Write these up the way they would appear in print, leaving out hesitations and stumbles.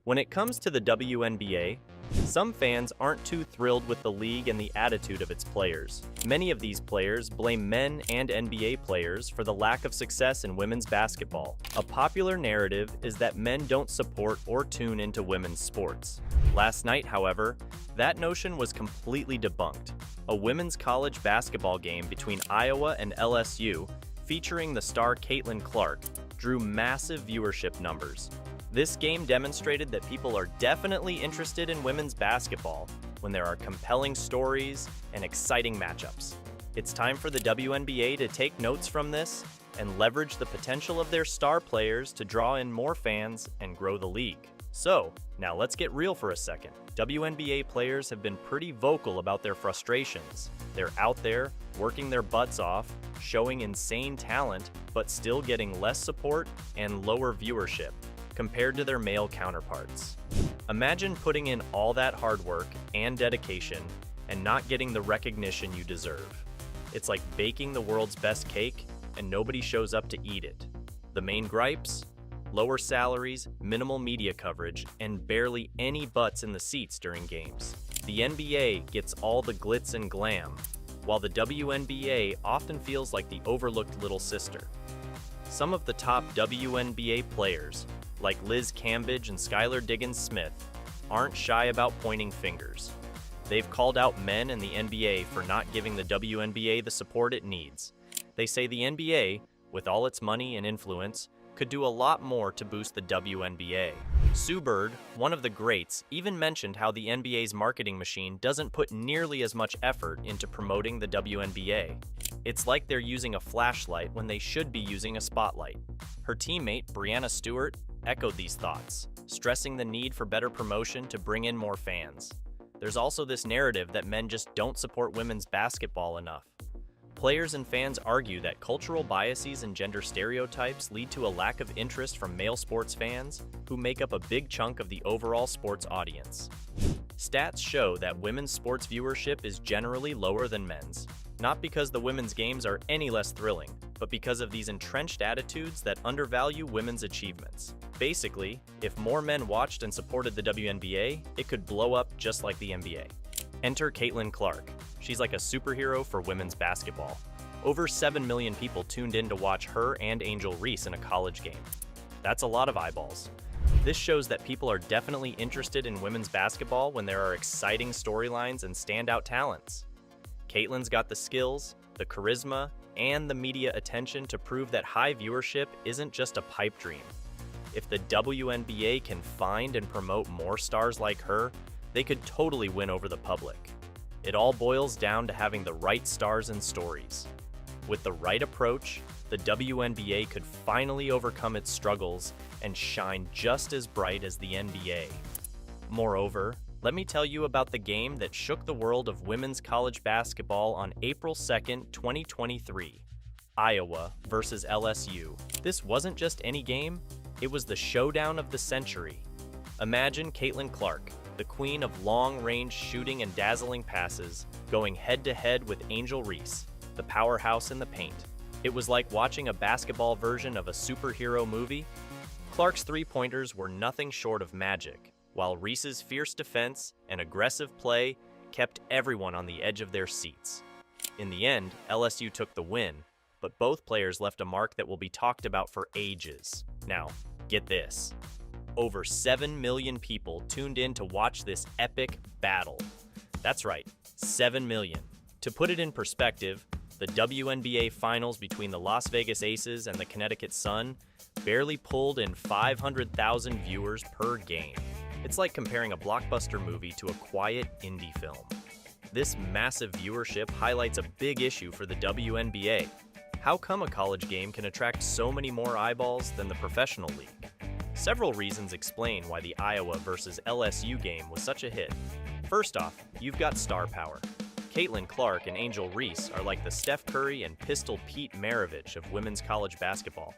When it comes to the WNBA, some fans aren't too thrilled with the league and the attitude of its players. Many of these players blame men and NBA players for the lack of success in women's basketball. A popular narrative is that men don't support or tune into women's sports. Last night, however, that notion was completely debunked. A women's college basketball game between Iowa and LSU, featuring the star Caitlin Clark, drew massive viewership numbers. This game demonstrated that people are definitely interested in women's basketball when there are compelling stories and exciting matchups. It's time for the WNBA to take notes from this and leverage the potential of their star players to draw in more fans and grow the league. So, now let's get real for a second. WNBA players have been pretty vocal about their frustrations. They're out there, working their butts off, showing insane talent, but still getting less support and lower viewership compared to their male counterparts. Imagine putting in all that hard work and dedication and not getting the recognition you deserve. It's like baking the world's best cake and nobody shows up to eat it. The main gripes? Lower salaries, minimal media coverage, and barely any butts in the seats during games. The NBA gets all the glitz and glam, while the WNBA often feels like the overlooked little sister. Some of the top WNBA players, like Liz Cambage and Skylar Diggins-Smith, aren't shy about pointing fingers. They've called out men in the NBA for not giving the WNBA the support it needs. They say the NBA, with all its money and influence, could do a lot more to boost the WNBA. Sue Bird, one of the greats, even mentioned how the NBA's marketing machine doesn't put nearly as much effort into promoting the WNBA. It's like they're using a flashlight when they should be using a spotlight. Her teammate, Brianna Stewart, echoed these thoughts, stressing the need for better promotion to bring in more fans. There's also this narrative that men just don't support women's basketball enough. Players and fans argue that cultural biases and gender stereotypes lead to a lack of interest from male sports fans, who make up a big chunk of the overall sports audience. Stats show that women's sports viewership is generally lower than men's, not because the women's games are any less thrilling, but because of these entrenched attitudes that undervalue women's achievements. Basically, if more men watched and supported the WNBA, it could blow up just like the NBA. Enter Caitlin Clark. She's like a superhero for women's basketball. Over 7 million people tuned in to watch her and Angel Reese in a college game. That's a lot of eyeballs. This shows that people are definitely interested in women's basketball when there are exciting storylines and standout talents. Caitlin's got the skills, the charisma, and the media attention to prove that high viewership isn't just a pipe dream. If the WNBA can find and promote more stars like her, they could totally win over the public. It all boils down to having the right stars and stories. With the right approach, the WNBA could finally overcome its struggles and shine just as bright as the NBA. Moreover, let me tell you about the game that shook the world of women's college basketball on April 2nd, 2023. Iowa versus LSU. This wasn't just any game, it was the showdown of the century. Imagine Caitlin Clark, the queen of long-range shooting and dazzling passes, going head-to-head with Angel Reese, the powerhouse in the paint. It was like watching a basketball version of a superhero movie. Clark's three-pointers were nothing short of magic, while Reese's fierce defense and aggressive play kept everyone on the edge of their seats. In the end, LSU took the win, but both players left a mark that will be talked about for ages. Now, get this. Over 7 million people tuned in to watch this epic battle. That's right, 7 million. To put it in perspective, the WNBA finals between the Las Vegas Aces and the Connecticut Sun barely pulled in 500,000 viewers per game. It's like comparing a blockbuster movie to a quiet indie film. This massive viewership highlights a big issue for the WNBA. How come a college game can attract so many more eyeballs than the professional league? Several reasons explain why the Iowa versus LSU game was such a hit. First off, you've got star power. Caitlin Clark and Angel Reese are like the Steph Curry and Pistol Pete Maravich of women's college basketball.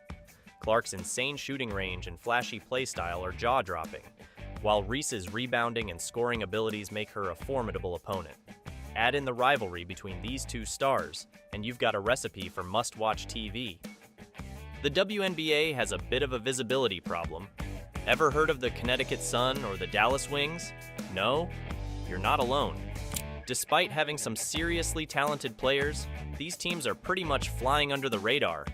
Clark's insane shooting range and flashy play style are jaw-dropping, while Reese's rebounding and scoring abilities make her a formidable opponent. Add in the rivalry between these two stars, and you've got a recipe for must-watch TV. The WNBA has a bit of a visibility problem. Ever heard of the Connecticut Sun or the Dallas Wings? No? You're not alone. Despite having some seriously talented players, these teams are pretty much flying under the radar.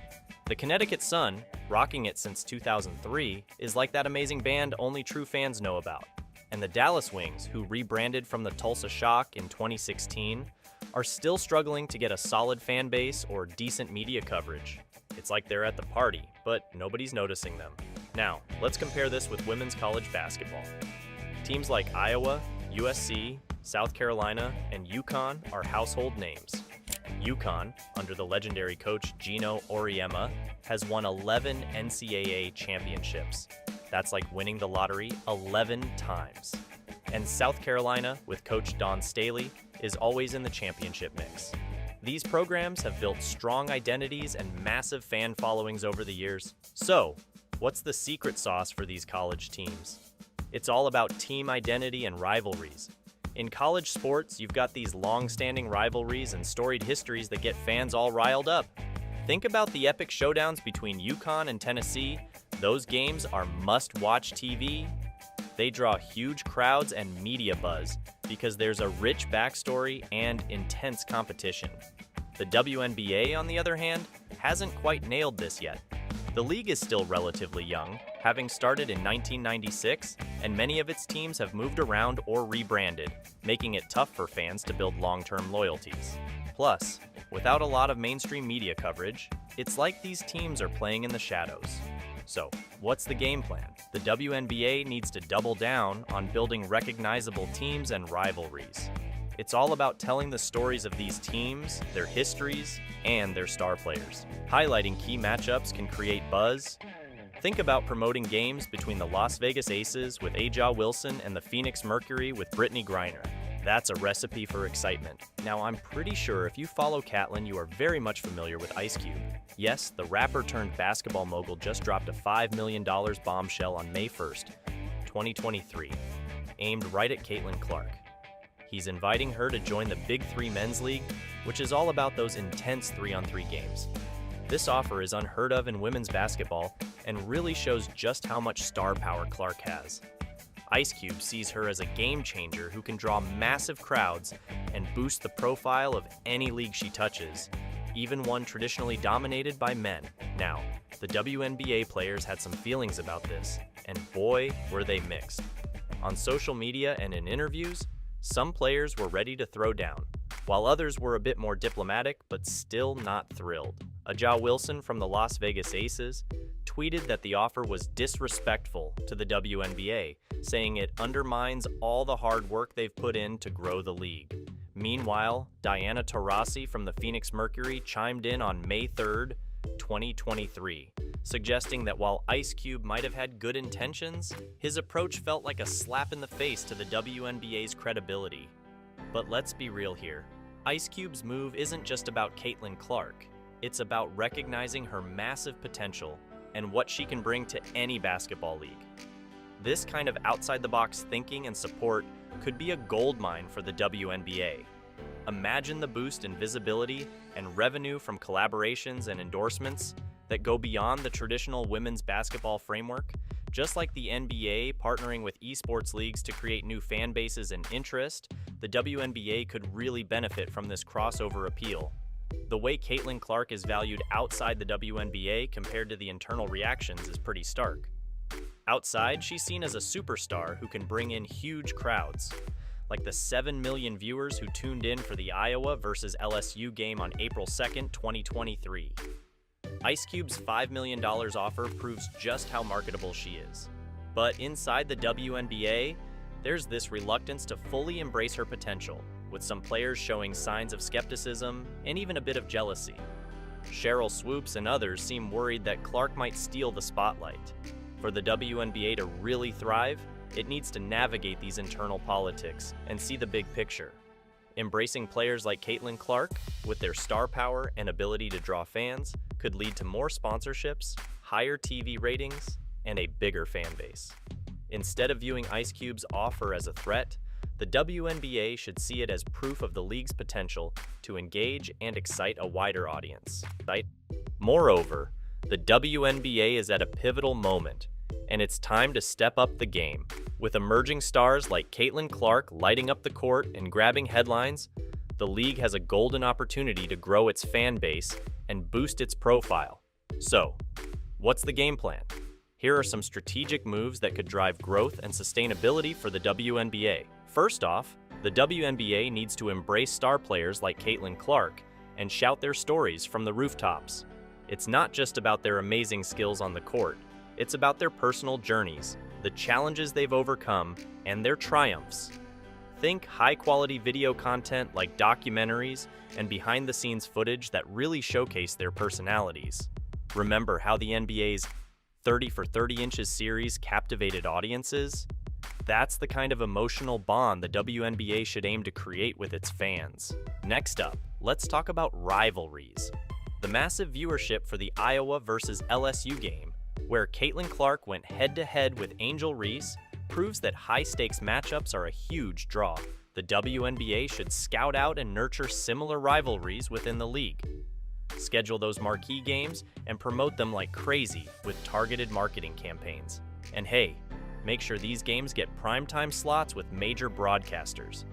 The Connecticut Sun, rocking it since 2003, is like that amazing band only true fans know about. And the Dallas Wings, who rebranded from the Tulsa Shock in 2016, are still struggling to get a solid fan base or decent media coverage. It's like they're at the party, but nobody's noticing them. Now, let's compare this with women's college basketball. Teams like Iowa, USC, South Carolina, and UConn are household names. UConn, under the legendary coach Gino Auriemma, has won 11 NCAA championships. That's like winning the lottery 11 times. And South Carolina, with coach Don Staley, is always in the championship mix. These programs have built strong identities and massive fan followings over the years. So, what's the secret sauce for these college teams? It's all about team identity and rivalries. In college sports, you've got these long-standing rivalries and storied histories that get fans all riled up. Think about the epic showdowns between UConn and Tennessee. Those games are must-watch TV. They draw huge crowds and media buzz because there's a rich backstory and intense competition. The WNBA, on the other hand, hasn't quite nailed this yet. The league is still relatively young, having started in 1996, and many of its teams have moved around or rebranded, making it tough for fans to build long-term loyalties. Plus, without a lot of mainstream media coverage, it's like these teams are playing in the shadows. So, what's the game plan? The WNBA needs to double down on building recognizable teams and rivalries. It's all about telling the stories of these teams, their histories, and their star players. Highlighting key matchups can create buzz. Think about promoting games between the Las Vegas Aces with Aja Wilson and the Phoenix Mercury with Brittany Griner. That's a recipe for excitement. Now, I'm pretty sure if you follow Catlin, you are very much familiar with Ice Cube. Yes, the rapper turned basketball mogul just dropped a $5 million bombshell on May 1st, 2023, aimed right at Caitlin Clark. He's inviting her to join the Big Three Men's League, which is all about those intense 3-on-3 games. This offer is unheard of in women's basketball and really shows just how much star power Clark has. Ice Cube sees her as a game changer who can draw massive crowds and boost the profile of any league she touches, even one traditionally dominated by men. Now, the WNBA players had some feelings about this, and boy, were they mixed. On social media and in interviews, some players were ready to throw down, while others were a bit more diplomatic but still not thrilled. Aja Wilson from the Las Vegas Aces tweeted that the offer was disrespectful to the WNBA, saying it undermines all the hard work they've put in to grow the league. Meanwhile, Diana Taurasi from the Phoenix Mercury chimed in on May 3rd, 2023, suggesting that while Ice Cube might have had good intentions, his approach felt like a slap in the face to the WNBA's credibility. But let's be real here. Ice Cube's move isn't just about Caitlin Clark. It's about recognizing her massive potential and what she can bring to any basketball league. This kind of outside-the-box thinking and support could be a goldmine for the WNBA. Imagine the boost in visibility and revenue from collaborations and endorsements that go beyond the traditional women's basketball framework, just like the NBA partnering with esports leagues to create new fan bases and interest. The WNBA could really benefit from this crossover appeal. The way Caitlin Clark is valued outside the WNBA compared to the internal reactions is pretty stark. Outside, she's seen as a superstar who can bring in huge crowds, like the 7 million viewers who tuned in for the Iowa versus LSU game on April 2nd, 2023. Ice Cube's $5 million offer proves just how marketable she is. But inside the WNBA, there's this reluctance to fully embrace her potential, with some players showing signs of skepticism and even a bit of jealousy. Cheryl Swoops and others seem worried that Clark might steal the spotlight. For the WNBA to really thrive, it needs to navigate these internal politics and see the big picture. Embracing players like Caitlin Clark, with their star power and ability to draw fans, could lead to more sponsorships, higher TV ratings, and a bigger fan base. Instead of viewing Ice Cube's offer as a threat, the WNBA should see it as proof of the league's potential to engage and excite a wider audience. Moreover, the WNBA is at a pivotal moment. And it's time to step up the game. With emerging stars like Caitlin Clark lighting up the court and grabbing headlines, the league has a golden opportunity to grow its fan base and boost its profile. So, what's the game plan? Here are some strategic moves that could drive growth and sustainability for the WNBA. First off, the WNBA needs to embrace star players like Caitlin Clark and shout their stories from the rooftops. It's not just about their amazing skills on the court, it's about their personal journeys, the challenges they've overcome, and their triumphs. Think high-quality video content like documentaries and behind-the-scenes footage that really showcase their personalities. Remember how the NBA's 30 for 30 Inches series captivated audiences? That's the kind of emotional bond the WNBA should aim to create with its fans. Next up, let's talk about rivalries. The massive viewership for the Iowa versus LSU game, where Caitlin Clark went head-to-head with Angel Reese, proves that high-stakes matchups are a huge draw. The WNBA should scout out and nurture similar rivalries within the league. Schedule those marquee games and promote them like crazy with targeted marketing campaigns. And hey, make sure these games get primetime slots with major broadcasters.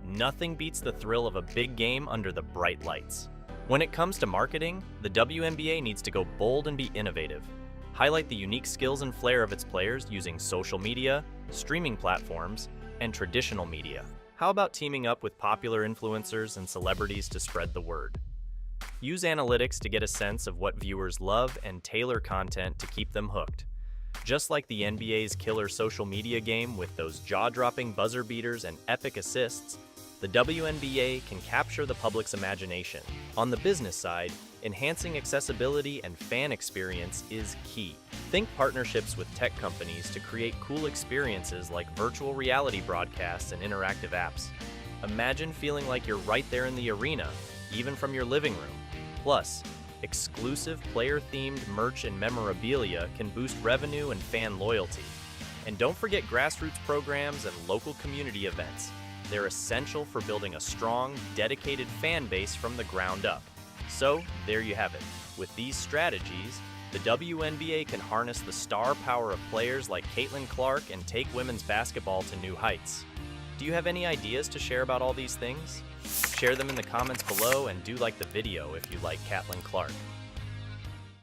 Nothing beats the thrill of a big game under the bright lights. When it comes to marketing, the WNBA needs to go bold and be innovative. Highlight the unique skills and flair of its players using social media, streaming platforms, and traditional media. How about teaming up with popular influencers and celebrities to spread the word? Use analytics to get a sense of what viewers love and tailor content to keep them hooked. Just like the NBA's killer social media game with those jaw-dropping buzzer beaters and epic assists, the WNBA can capture the public's imagination. On the business side, enhancing accessibility and fan experience is key. Think partnerships with tech companies to create cool experiences like virtual reality broadcasts and interactive apps. Imagine feeling like you're right there in the arena, even from your living room. Plus, exclusive player-themed merch and memorabilia can boost revenue and fan loyalty. And don't forget grassroots programs and local community events. They're essential for building a strong, dedicated fan base from the ground up. So, there you have it. With these strategies, the WNBA can harness the star power of players like Caitlin Clark and take women's basketball to new heights. Do you have any ideas to share about all these things? Share them in the comments below and do like the video if you like Caitlin Clark.